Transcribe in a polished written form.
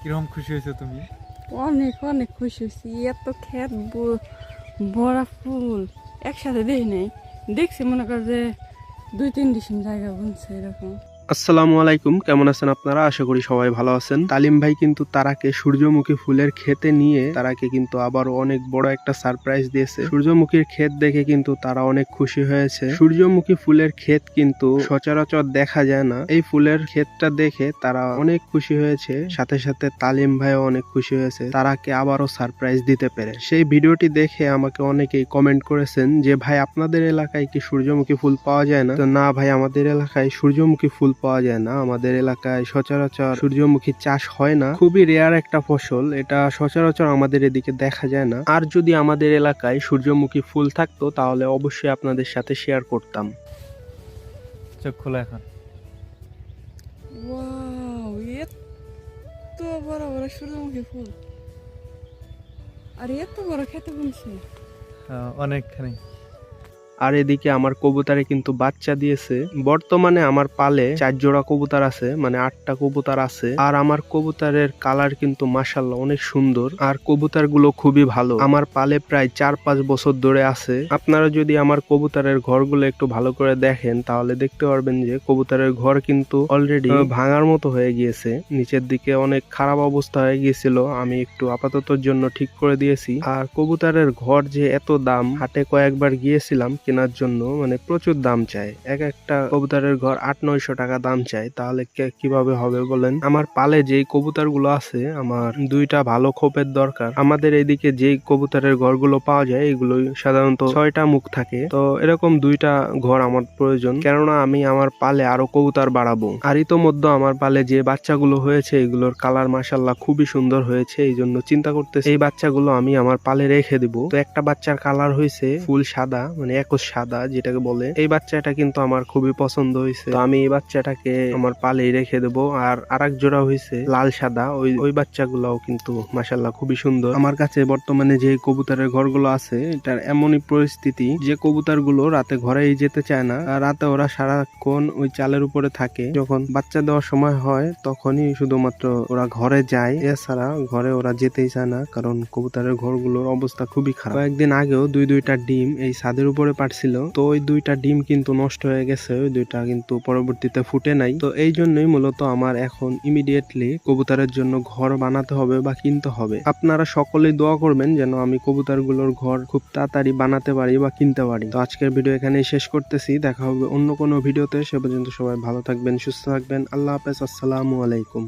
কিরকম খুশি হয়েছো তুমি? অনেক অনেক খুশি হয়েছি। এত ক্ষেত ভরা ফুল একসাথে দেখি নাই, দেখছি মনে কর যে 2-3 ডিসিম জায়গা বুনছে এরকম। আসসালামু আলাইকুম, কেমন আছেন আপনারা? আশা করি সবাই ভালো আছেন। তালিম ভাই কিন্তু তারাকে সূর্যমুখী ফুলের ক্ষেতে নিয়ে তারাকে কিন্তু আবারও অনেক বড় একটা সারপ্রাইজ দিয়েছে। সূর্যমুখীর ক্ষেত দেখে কিন্তু তারা অনেক খুশি হয়েছে। সূর্যমুখী ফুলের ক্ষেত কিন্তু সচরাচর দেখা যায় না। এই ফুলের ক্ষেতটা দেখে তারা অনেক খুশি হয়েছে, সাথে সাথে তালিম ভাইও অনেক খুশি হয়েছে তারাকে আবারও সারপ্রাইজ দিতে পেরে। সেই ভিডিওটি দেখে আমাকে অনেকেই কমেন্ট করেছেন যে ভাই আপনাদের এলাকায় কি সূর্যমুখী ফুল পাওয়া যায় না? তো না ভাই, আমাদের এলাকায় সূর্যমুখী ফুল পাওয়া যায় না। আমাদের এলাকায় সচরাচর সূর্যমুখী চাষ হয় না, খুবই রেয়ার একটা ফসল, এটা সচরাচর আমাদের এদিকে দেখা যায় না। আর যদি আমাদের এলাকায় সূর্যমুখী ফুল থাকতো তাহলে অবশ্যই আপনাদের সাথে শেয়ার করতাম। চোখ খোলা এখন। ওয়াও, এত বড় বড় সূর্যমুখী ফুল, আর এত বড় খেতে বুনছে। অনেকখানি। আর এদিকে আমার কবুতরে কিন্তু বাচ্চা দিয়েছে। বর্তমানে আমার পালে 4 জোড়া কবুতর আছে, মানে 8টা কবুতর আছে। আর আমার কবুতরের কালার কিন্তু মাশাআল্লাহ অনেক সুন্দর, আর কবুতর গুলো খুবই ভালো। আমার পালে প্রায় 4-5 বছর ধরে আছে। আপনারা যদি আমার কবুতরের ঘরগুলো একটু ভালো করে দেখেন তাহলে দেখতে পারবেন যে কবুতরের ঘর কিন্তু অলরেডি ভাঙার মতো হয়ে গিয়েছে। নিচের দিকে অনেক খারাপ অবস্থা হয়ে গিয়েছিল, আমি একটু আপাততর জন্য ঠিক করে দিয়েছি। আর কবুতরের ঘর যে এত দাম, হাটে কয়েকবার গিয়েছিলাম কেনার জন্য, মানে প্রচুর দাম চায়। এক একটা কবুতরের ঘর 800-900 টাকা দাম চায়, তাহলে কিভাবে হবে বলেন? আমার পালে যেই কবুতর গুলো আছে, আমার 2টা ভালো খোপের দরকার। আমাদের এইদিকে যেই কবুতরের ঘরগুলো পাওয়া যায় এগুলো সাধারণত 6টা মুখ থাকে, তো এরকম 2টা ঘর আমার প্রয়োজন, কেননা আমি আমার পালে আরো কবুতর বাড়াবো। আর ইতোমধ্যে আমার পালে যে বাচ্চাগুলো হয়েছে এগুলোর কালার মাশাআল্লাহ খুবই সুন্দর হয়েছে, এই জন্য চিন্তা করতেছি এই বাচ্চাগুলো আমি আমার পালে রেখে দিব। তো একটা বাচ্চার কালার হয়েছে ফুল সাদা, মানে সাদা যেটাকে বলে, এই বাচ্চাটা কিন্তু আমার খুবই পছন্দ হয়েছে, তো আমি এই বাচ্চাটাকে আমার পালেই রেখে দেবো। আর আরেক জোড়া হয়েছে লাল সাদা, ওই বাচ্চাগুলাও কিন্তু মাশাআল্লাহ খুবই সুন্দর। আমার কাছে বর্তমানে যে কবুতরের ঘরগুলো আছে এটার এমনই পরিস্থিতি যে কবুতরগুলো রাতে ঘরেই যেতে চায় না, আর রাতে ওরা সারাক্ষণ ওই চালের উপরে থাকে। যখন বাচ্চা দেওয়ার সময় হয় তখনই শুধুমাত্র ওরা ঘরে যায়, এছাড়া ঘরে ওরা যেতেই চায় না, কারণ কবুতরের ঘরগুলোর অবস্থা খুবই খারাপ। কয়েকদিন আগেও 2টা ডিম এই ছাদের উপরে পারছিল, তো ওই 2টা ডিম কিন্তু নষ্ট হয়ে গেছে, ওই 2টা কিন্তু পরবর্তীতে ফুটে নাই। তো এই জন্যই মূলত আমার এখন ইমিডিয়েটলি কবুতরের জন্য ঘর বানাতে হবে বা কিনতে হবে। আপনারা সকলেই দোয়া করবেন যেন আমি কবুতরগুলোর ঘর খুব তাড়াতাড়ি বানাতে পারি বা কিনতে পারি। তো আজকের ভিডিও এখানেই শেষ করতেছি, দেখা হবে অন্য কোনো ভিডিওতে। সে পর্যন্ত সবাই ভালো থাকবেন, সুস্থ থাকবেন। আল্লাহ হাফেজ, আসসালামু আলাইকুম।